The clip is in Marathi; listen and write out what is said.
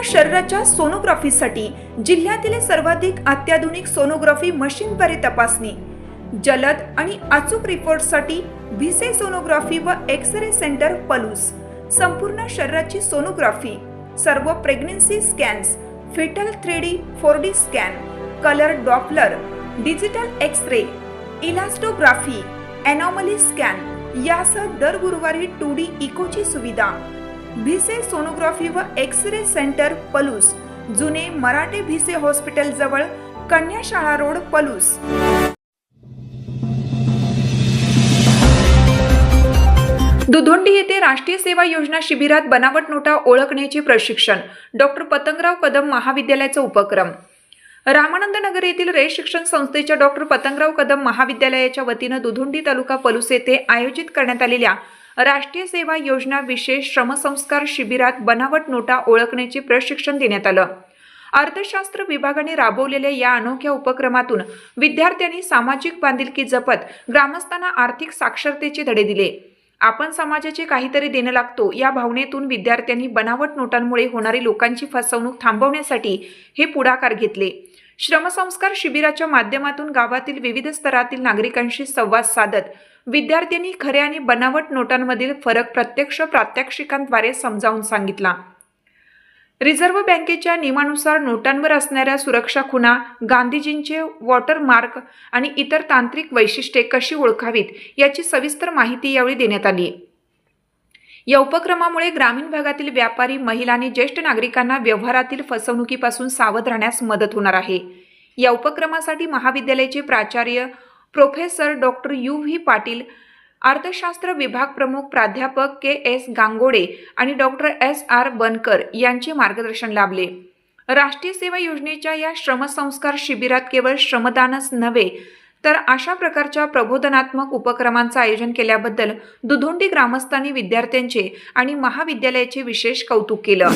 शरीराच्या सोनोग्राफीसाठी जिल्ह्यातील सर्वाधिक अत्याधुनिक सोनोग्राफी मशीनद्वारे तपासणी, जलद आणि अचूक रिपोर्टसाठी भिसे सोनोग्राफी व एक्स-रे सेंटर पलूस, संपूर्ण शरीराची सोनोग्राफी, सर्व pregnancy scans, fetal 3D 4D scan, colour Doppler, digital X-ray, elastography, anomaly scan यासह दर गुरुवारी 2D इकोची सुविधा। भिसे सोनोग्राफी व एक्स-रे सेंटर पलूस, जुने मराठे भिसे हॉस्पिटल जवळ, कन्याशाळा रोड, पलूस। दुधोंडी येथे राष्ट्रीय सेवा योजना शिबिरात बनावट नोटा ओळखण्याचे प्रशिक्षण, डॉक्टर पतंगराव कदम महाविद्यालयाचा उपक्रम। रामानंद नगर येथील रे शिक्षण संस्थेच्या डॉक्टर पतंगराव कदम महाविद्यालयाच्या वतीने दुधोंडी तालुका पलूस येथे आयोजित करण्यात आलेल्या राष्ट्रीय सेवा योजना विशेष श्रमसंस्कार शिबिरात बनावट नोटा ओळखण्याचे प्रशिक्षण देण्यात आलं। अर्थशास्त्र विभागाने राबवलेल्या या अनोख्या उपक्रमातून विद्यार्थ्यांनी सामाजिक बांधिलकी जपत ग्रामस्थांना आर्थिक साक्षरतेचे धडे दिले। आपण समाजाचे काहीतरी देणं लागतो या भावनेतून विद्यार्थ्यांनी बनावट नोटांमुळे होणारी लोकांची फसवणूक थांबवण्यासाठी हे पुढाकार घेतले। श्रमसंस्कार शिबिराच्या माध्यमातून गावातील विविध स्तरातील नागरिकांशी संवाद साधत विद्यार्थ्यांनी खऱ्या आणि बनावट नोटांमधील फरक प्रत्यक्ष प्रात्यक्षिकांद्वारे समजावून सांगितला। रिझर्व्ह बँकेच्या नियमानुसार नोटांवर असणाऱ्या सुरक्षा खुणा, गांधीजींचे वॉटरमार्क आणि इतर तांत्रिक वैशिष्ट्ये कशी ओळखावीत याची सविस्तर माहिती यावेळी देण्यात आली। या उपक्रमामुळे ग्रामीण भागातील व्यापारी, महिला आणि ज्येष्ठ नागरिकांना व्यवहारातील फसवणुकीपासून सावध राहण्यास मदत होणार आहे। या उपक्रमासाठी महाविद्यालयाचे प्राचार्य प्रोफेसर डॉक्टर यू.व्ही. पाटील, अर्थशास्त्र विभाग प्रमुख प्राध्यापक के.एस. गांगोडे आणि डॉक्टर एस.आर. बनकर यांचे मार्गदर्शन लाभले। राष्ट्रीय सेवा योजनेच्या या श्रमसंस्कार शिबिरात केवळ श्रमदानच नव्हे तर अशा प्रकारच्या प्रबोधनात्मक उपक्रमांचे आयोजन केल्याबद्दल दुधोंडी ग्रामस्थांनी विद्यार्थ्यांचे आणि महाविद्यालयाचे विशेष कौतुक केलं।